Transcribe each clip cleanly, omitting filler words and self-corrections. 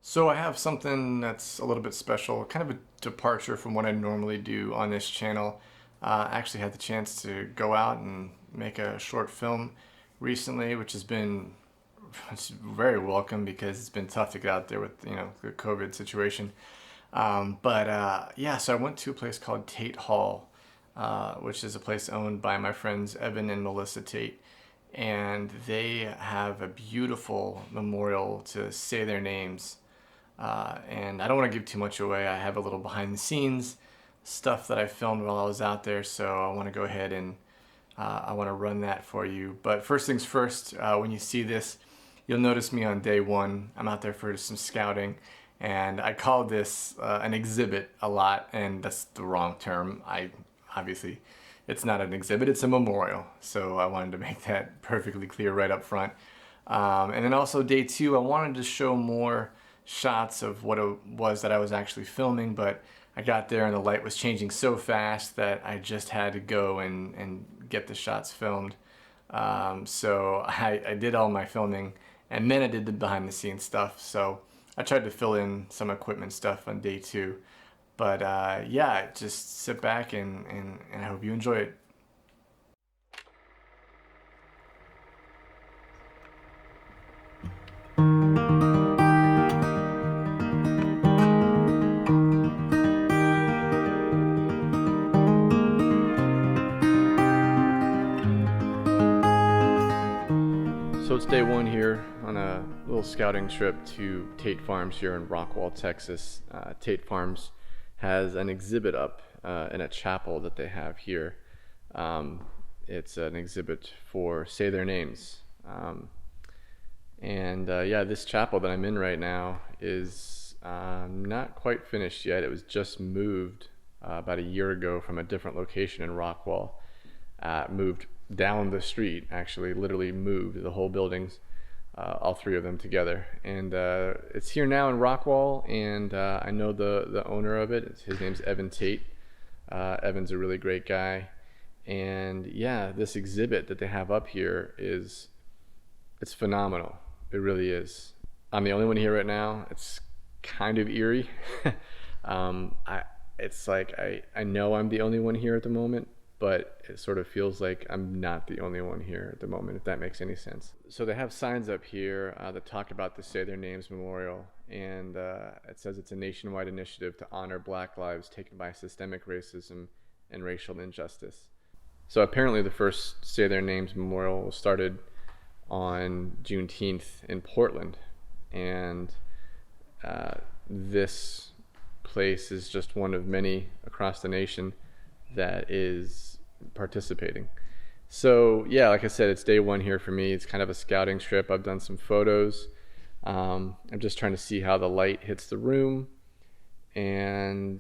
So I have something that's a little bit special, kind of a departure from what I normally do on this channel. I actually had the chance to go out and make a short film recently, which has been it's very welcome because it's been tough to get out there with the COVID situation. Yeah, so I went to a place called Tate Hall, which is a place owned by my friends Evan and Melissa Tate, and they have a beautiful memorial to say their names. And I don't want to give too much away. I have a little behind the scenes stuff that I filmed while I was out there, so I want to go ahead and I want to run that for you. But first things first, when you see this, you'll notice me on day one. I'm out there for some scouting, and I call this an exhibit a lot, and that's the wrong term. Obviously, it's not an exhibit, it's a memorial. So I wanted to make that perfectly clear right up front. And then also day two, I wanted to show more shots of what it was that I was actually filming, but I got there and the light was changing so fast that I just had to go and get the shots filmed. So I did all my filming, and then I did the behind the scenes stuff. So I tried to fill in some equipment stuff on day two. But yeah, just sit back and I hope you enjoy it. So it's day one here on a little scouting trip to Tate Farms here in Rockwall, Texas. Tate Farms has an exhibit up in a chapel that they have here. It's an exhibit for Say Their Names. Yeah, this chapel that I'm in right now is not quite finished yet. It was just moved about a year ago from a different location in Rockwall. Moved down the street, actually, literally moved the whole buildings, all three of them together. And it's here now in Rockwall, and I know the owner of it. His name's Evan Tate. Evan's a really great guy. And yeah, this exhibit that they have up here it's phenomenal. It really is. I'm the only one here right now. It's kind of eerie. It's like I know I'm the only one here at the moment, but it sort of feels like I'm not the only one here at the moment, if that makes any sense. So they have signs up here that talk about the Say Their Names Memorial, and it says it's a nationwide initiative to honor Black lives taken by systemic racism and racial injustice. So apparently the first Say Their Names Memorial started on Juneteenth in Portland, and this place is just one of many across the nation that is participating. So yeah, like I said, it's day one here for me. It's kind of a scouting trip. I've done some photos. I'm just trying to see how the light hits the room and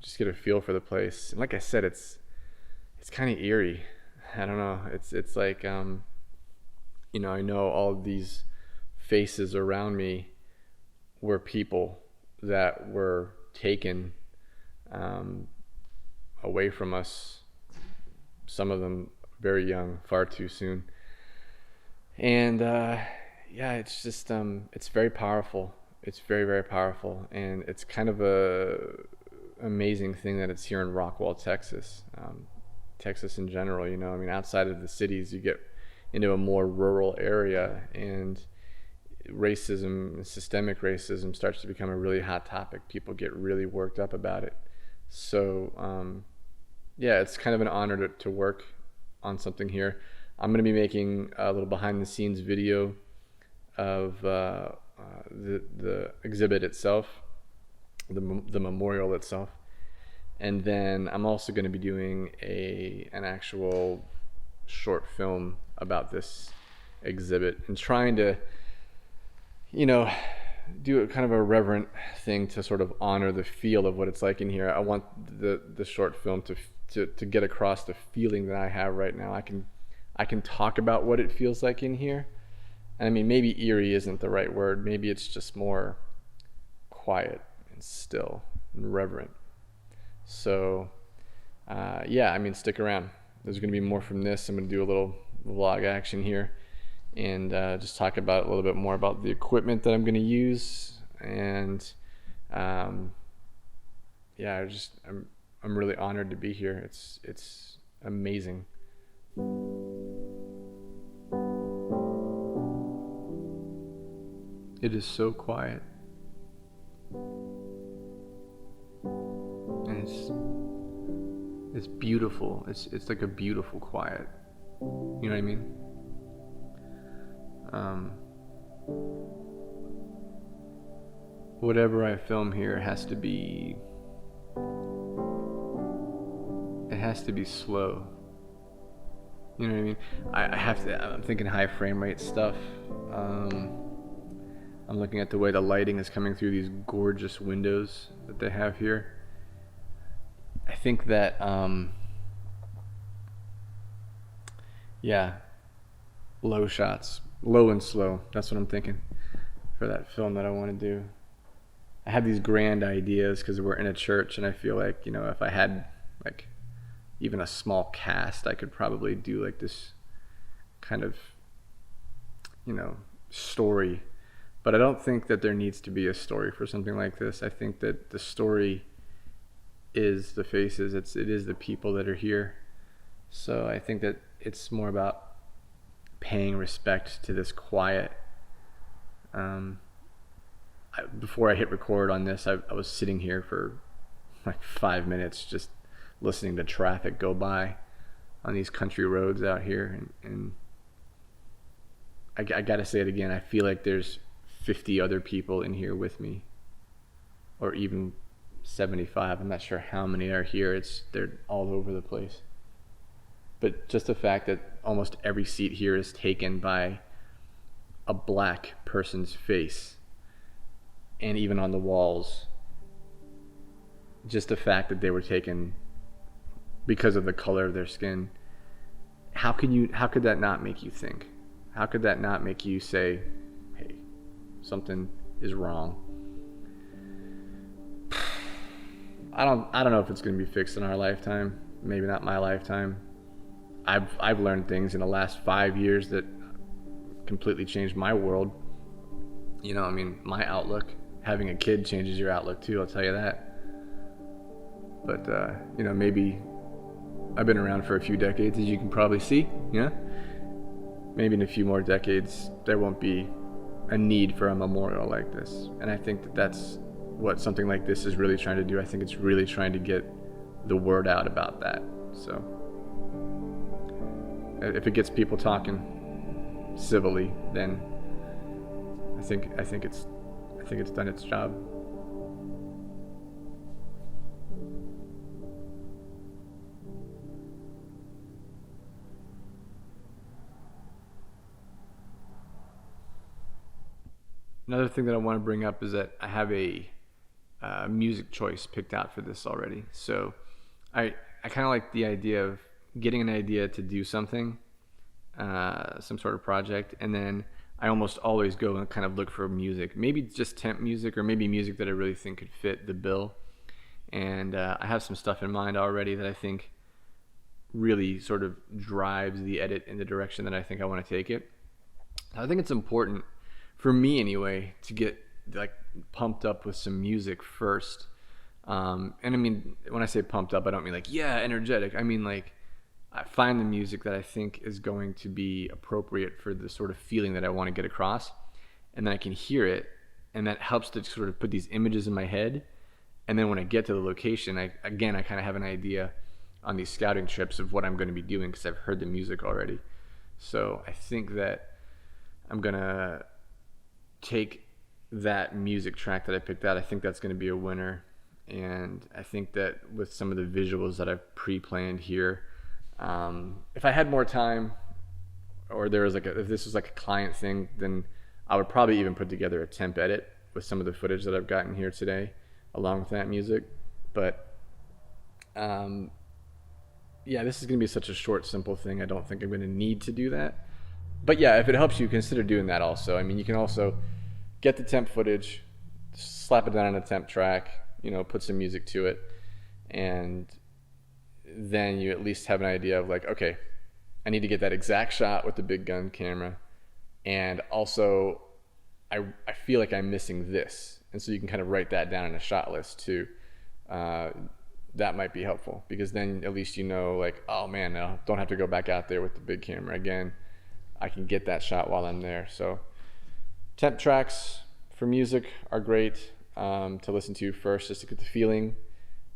just get a feel for the place. And like I said, it's kind of eerie. I don't know. It's like I know all of these faces around me were people that were taken away from us, some of them very young, far too soon. And yeah, it's just it's very powerful. It's very, very powerful, and it's kind of a amazing thing that it's here in Rockwall, Texas. Texas in general, I mean, outside of the cities, you get into a more rural area, and racism, systemic racism, starts to become a really hot topic. People get really worked up about it. So yeah, it's kind of an honor to work on something here. I'm going to be making a little behind the scenes video of the exhibit itself, the memorial itself. And then I'm also going to be doing an actual short film about this exhibit and trying to, do a kind of a reverent thing to sort of honor the feel of what it's like in here. I want the short film to get across the feeling that I have right now. I can talk about what it feels like in here. And I mean, maybe eerie isn't the right word. Maybe it's just more quiet and still and reverent. So yeah, I mean, stick around. There's going to be more from this. I'm going to do a little vlog action here and just talk about a little bit more about the equipment that I'm going to use And yeah, I'm really honored to be here. It's amazing. It is so quiet. And it's beautiful. It's like a beautiful quiet. You know what I mean? Whatever I film here has to be slow. You know what I mean? I'm thinking high frame rate stuff. I'm looking at the way the lighting is coming through these gorgeous windows that they have here. I think that, yeah, low shots, low and slow. That's what I'm thinking for that film that I want to do. I have these grand ideas because we're in a church, and I feel like, if I had like even a small cast, I could probably do like this kind of, story. But I don't think that there needs to be a story for something like this. I think that the story is the faces. It is the people that are here. So I think that it's more about paying respect to this quiet. Before I hit record on this, I was sitting here for like 5 minutes just listening to traffic go by on these country roads out here. And I gotta say it again, I feel like there's 50 other people in here with me, or even 75. I'm not sure how many are here. They're all over the place. But just the fact that almost every seat here is taken by a black person's face, and even on the walls, just the fact that they were taken because of the color of their skin. How could that not make you think? How could that not make you say, hey, something is wrong? I don't know if it's going to be fixed in our lifetime. Maybe not my lifetime. I've learned things in the last 5 years that completely changed my world. My outlook. Having a kid changes your outlook too, I'll tell you that. But maybe I've been around for a few decades, as you can probably see. Maybe in a few more decades there won't be a need for a memorial like this. And I think that that's what something like this is really trying to do. I think it's really trying to get the word out about that. So if it gets people talking civilly, then I think it's done its job. Another thing that I want to bring up is that I have a music choice picked out for this already. So I kind of like the idea of getting an idea to do something, some sort of project, and then I almost always go and kind of look for music, maybe just temp music, or maybe music that I really think could fit the bill. And I have some stuff in mind already that I think really sort of drives the edit in the direction that I think I want to take it. I think it's important, for me anyway, to get like pumped up with some music first. And I mean, when I say pumped up, I don't mean like, yeah, energetic. I mean like, I find the music that I think is going to be appropriate for the sort of feeling that I want to get across, and then I can hear it, and that helps to sort of put these images in my head. And then when I get to the location, I kind of have an idea on these scouting trips of what I'm going to be doing because I've heard the music already. So I think that I'm going to take that music track that I picked out. I think that's going to be a winner. And I think that with some of the visuals that I've pre-planned here, if I had more time, or there was if this was like a client thing, then I would probably even put together a temp edit with some of the footage that I've gotten here today, along with that music. But yeah, this is going to be such a short, simple thing. I don't think I'm going to need to do that. But yeah, if it helps you, consider doing that also. I mean, you can also get the temp footage, slap it down on a temp track, put some music to it, and then you at least have an idea of like, okay, I need to get that exact shot with the big gun camera, and also I feel like I'm missing this, And so you can kind of write that down in a shot list too. That might be helpful, because then at least you know, like, oh man, I don't have to go back out there with the big camera again. I can get that shot while I'm there. So temp tracks for music are great to listen to first, just to get the feeling.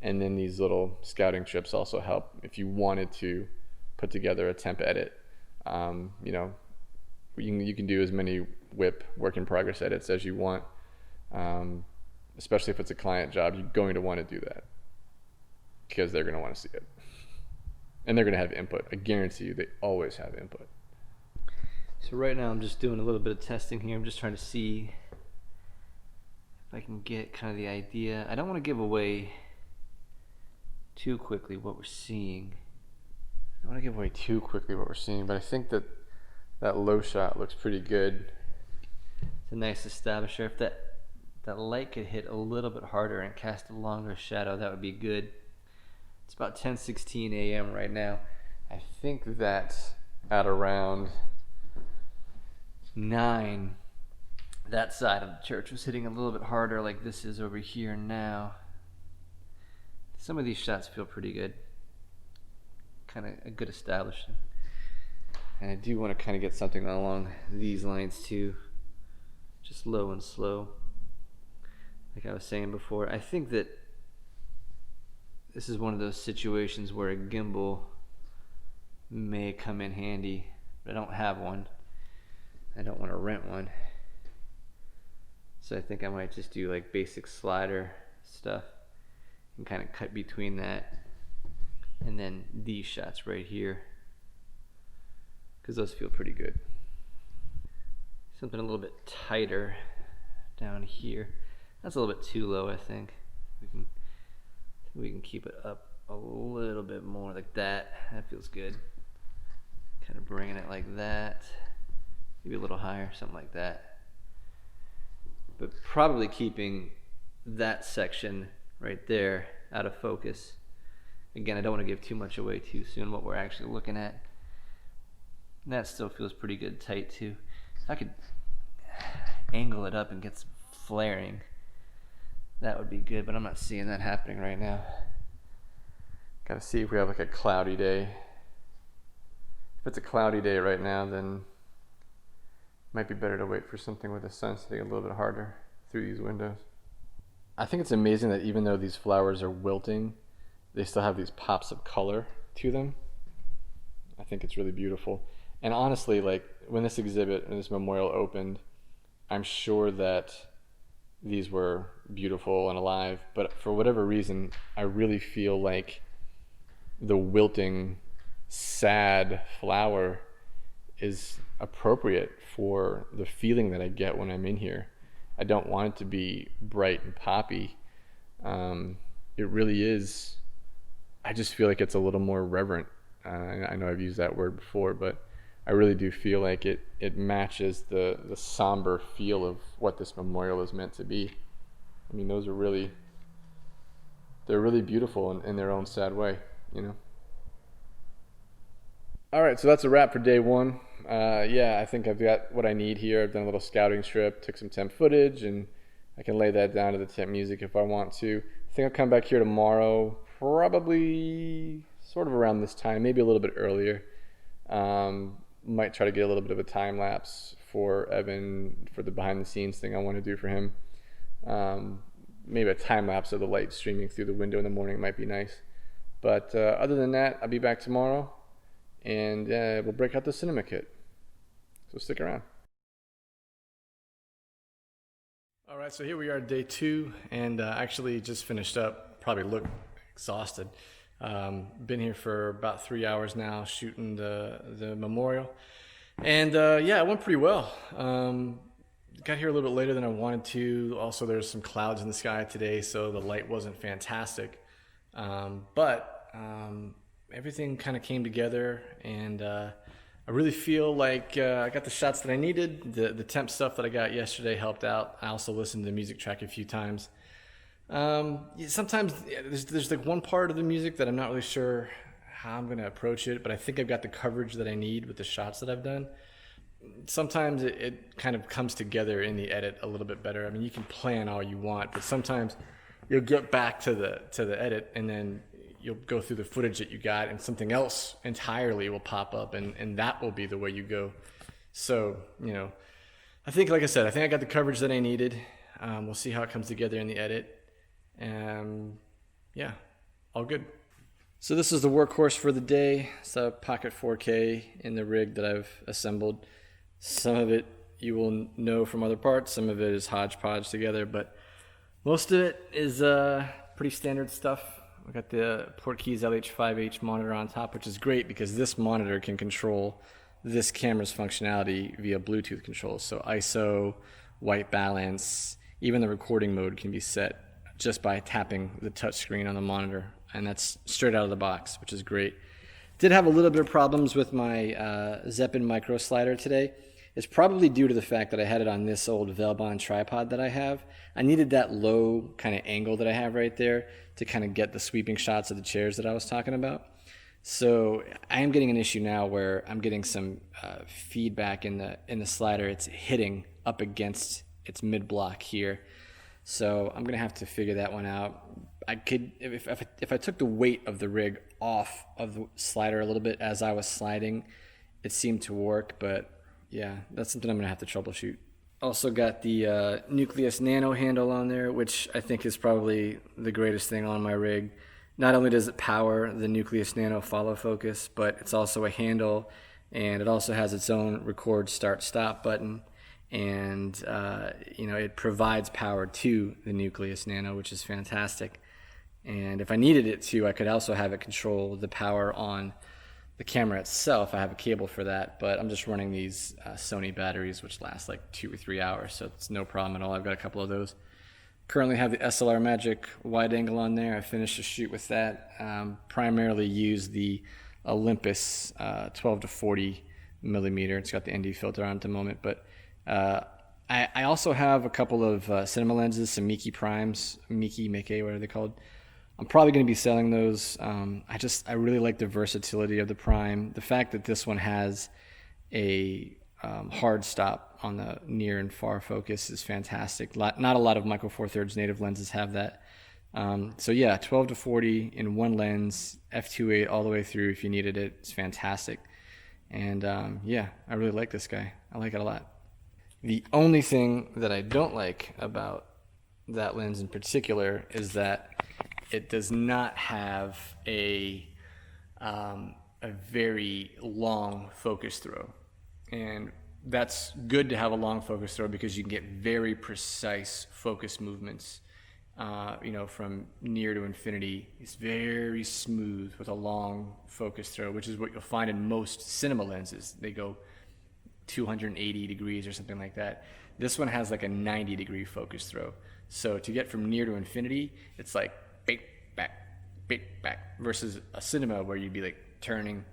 And then these little scouting trips also help if you wanted to put together a temp edit. You know, you can do as many whip work in progress edits as you want. Especially if it's a client job, you're going to want to do that because they're going to want to see it. And they're going to have input. I guarantee you they always have input. So right now I'm just doing a little bit of testing here. I'm just trying to see if I can get kind of the idea. I don't want to give away too quickly what we're seeing. I don't want to give away too quickly what we're seeing, but I think that that low shot looks pretty good. It's a nice establisher. If that light could hit a little bit harder and cast a longer shadow, that would be good. It's about 10:16 a.m. right now. I think that at around 9, that side of the church was hitting a little bit harder, like this is over here now. Some of these shots feel pretty good. Kind of a good establishment. And I do want to kind of get something along these lines too. Just low and slow. Like I was saying before, I think that this is one of those situations where a gimbal may come in handy, but I don't have one. I don't want to rent one. So I think I might just do like basic slider stuff and kind of cut between that and then these shots right here, because those feel pretty good. Something a little bit tighter down here. That's a little bit too low, I think. We can keep it up a little bit more like that. That feels good. Kind of bringing it like that. Maybe a little higher, something like that. But probably keeping that section right there out of focus. Again, I don't want to give too much away too soon what we're actually looking at. And that still feels pretty good tight too. If I could angle it up and get some flaring, that would be good, but I'm not seeing that happening right now. Gotta see if we have like a cloudy day. If it's a cloudy day right now, then it might be better to wait for something with the sun setting a little bit harder through these windows. I think it's amazing that even though these flowers are wilting, they still have these pops of color to them. I think it's really beautiful. And honestly, like when this exhibit and this memorial opened, I'm sure that these were beautiful and alive, but for whatever reason, I really feel like the wilting, sad flower is appropriate for the feeling that I get when I'm in here. I don't want it to be bright and poppy. It really is. I just feel like it's a little more reverent. I know I've used that word before, but I really do feel like it matches the somber feel of what this memorial is meant to be. I mean, those are really, they're really beautiful in their own sad way, you know? All right, so that's a wrap for day one. Yeah, I think I've got what I need here. I've done a little scouting strip, took some temp footage, and I can lay that down to the temp music if I want to. I think I'll come back here tomorrow, probably sort of around this time, maybe a little bit earlier. Might try to get a little bit of a time lapse for Evan for the behind the scenes thing I want to do for him. Maybe a time lapse of the light streaming through the window in the morning might be nice. But other than that, I'll be back tomorrow, and we'll break out the cinema kit. So stick around. All right, so here we are, day 2, and actually just finished up. Probably look exhausted. Been here for about 3 hours now, shooting the memorial, and yeah, it went pretty well. Got here a little bit later than I wanted to. Also, there's some clouds in the sky today, so the light wasn't fantastic, but everything kind of came together, and I really feel like I got the shots that I needed. The temp stuff that I got yesterday helped out. I also listened to the music track a few times. Sometimes there's like one part of the music that I'm not really sure how I'm going to approach it, but I think I've got the coverage that I need with the shots that I've done. sometimes it kind of comes together in the edit a little bit better. I mean, you can plan all you want, but sometimes you'll get back to the edit and then you'll go through the footage that you got and something else entirely will pop up, and that will be the way you go. So, you know, I think, like I said, I think I got the coverage that I needed. We'll see how it comes together in the edit. Yeah, all good. So this is the workhorse for the day. It's a Pocket 4K in the rig that I've assembled. Some of it you will know from other parts. Some of it is hodgepodge together, but most of it is pretty standard stuff. We got the Portkeys LH5H monitor on top, which is great because this monitor can control this camera's functionality via Bluetooth controls. So ISO, white balance, even the recording mode can be set just by tapping the touch screen on the monitor, and that's straight out of the box, which is great. Did have a little bit of problems with my Zeppin micro slider today. It's probably due to the fact that I had it on this old Velbon tripod that I have. I needed that low kind of angle that I have right there to kind of get the sweeping shots of the chairs that I was talking about. So I am getting an issue now where I'm getting some feedback in the slider. It's hitting up against its mid block here. So I'm gonna have to figure that one out. I could, if I took the weight of the rig off of the slider a little bit as I was sliding, it seemed to work, but yeah, that's something I'm gonna have to troubleshoot. Also got the Nucleus Nano handle on there, which I think is probably the greatest thing on my rig. Not only does it power the Nucleus Nano follow focus, but it's also a handle, and it also has its own record start stop button, and you know, it provides power to the Nucleus Nano, which is fantastic. And if I needed it to, I could also have it control the power on the camera itself. I have a cable for that, but I'm just running these Sony batteries, which last like 2 or 3 hours, so it's no problem at all. I've got a couple of those. Currently have the SLR Magic wide angle on there. I finished a shoot with that. Primarily use the Olympus 12 to 40 millimeter. It's got the ND filter on at the moment, but I also have a couple of cinema lenses, some Miki Primes, Miki, whatever they're called. I'm probably going to be selling those. I really like the versatility of the Prime. The fact that this one has a hard stop on the near and far focus is fantastic. Not a lot of Micro Four Thirds native lenses have that. So yeah, 12 to 40 in one lens, f2.8 all the way through if you needed it. It's fantastic. And yeah, I really like this guy. I like it a lot. The only thing that I don't like about that lens in particular is that it does not have a very long focus throw. And that's good to have a long focus throw because you can get very precise focus movements, you know, from near to infinity. It's very smooth with a long focus throw, which is what you'll find in most cinema lenses. They go 280 degrees or something like that. This one has like a 90 degree focus throw. So to get from near to infinity, it's like big back versus a cinema where you'd be like turning,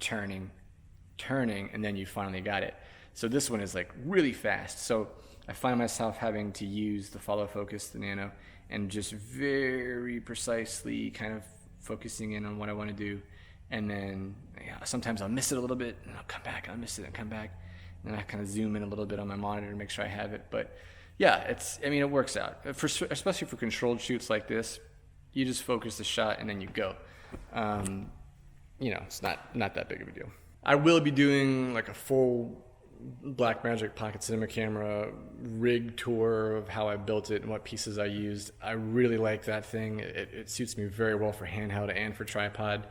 and then you finally got it. So this one is like really fast. So I find myself having to use the follow focus, the Nano, and just very precisely kind of focusing in on what I want to do. And then sometimes I'll miss it a little bit and I'll come back, I'll miss it and come back. And then I kind of zoom in a little bit on my monitor to make sure I have it. But yeah, it works out. Especially for controlled shoots like this, you just focus the shot and then you go. It's not that big of a deal. I will be doing like a full Blackmagic Pocket Cinema camera rig tour of how I built it and what pieces I used. I really like that thing. It suits me very well for handheld and for tripod.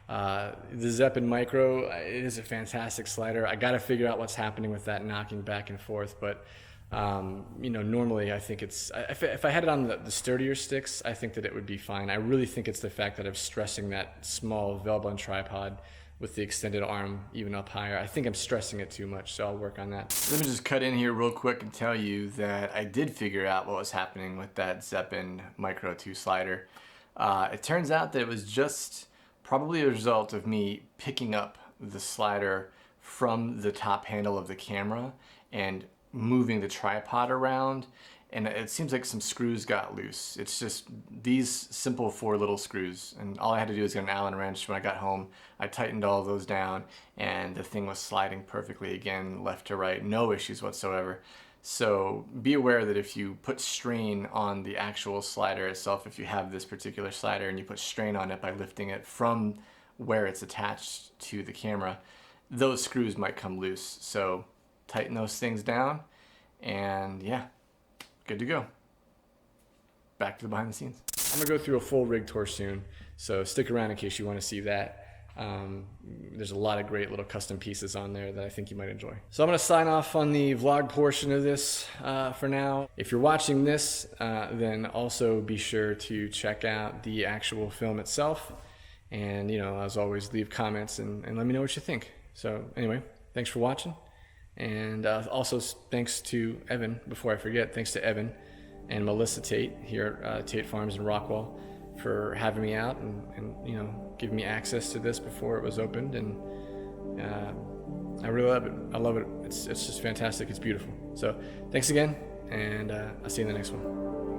The Zeppin Micro, it is a fantastic slider. I got to figure out what's happening with that knocking back and forth, but normally I think it's, if I had it on the sturdier sticks, I think that it would be fine. I really think it's the fact that I'm stressing that small Velbon tripod with the extended arm even up higher. I think I'm stressing it too much, so I'll work on that. Let me just cut in here real quick and tell you that I did figure out what was happening with that Zeppin Micro 2 slider. It turns out that it was just probably a result of me picking up the slider from the top handle of the camera and moving the tripod around, and it seems like some screws got loose. It's just these simple 4 little screws, and all I had to do was get an Allen wrench. When I got home, I tightened all of those down, and the thing was sliding perfectly again, left to right, no issues whatsoever. So be aware that if you put strain on the actual slider itself, if you have this particular slider and you put strain on it by lifting it from where it's attached to the camera, those screws might come loose. So tighten those things down, and yeah, good to go. Back to the behind the scenes. I'm gonna go through a full rig tour soon, so stick around in case you want to see that. There's a lot of great little custom pieces on there that I think you might enjoy. So I'm gonna sign off on the vlog portion of this for now. If you're watching this, then also be sure to check out the actual film itself. And, you know, as always, leave comments and let me know what you think. So anyway, thanks for watching. And also thanks to Evan, before I forget, thanks to Evan and Melissa Tate here at Tate Farms in Rockwall for having me out and you know, giving me access to this before it was opened. And I really love it. I love it. It's just fantastic. It's beautiful. So thanks again, and I'll see you in the next one.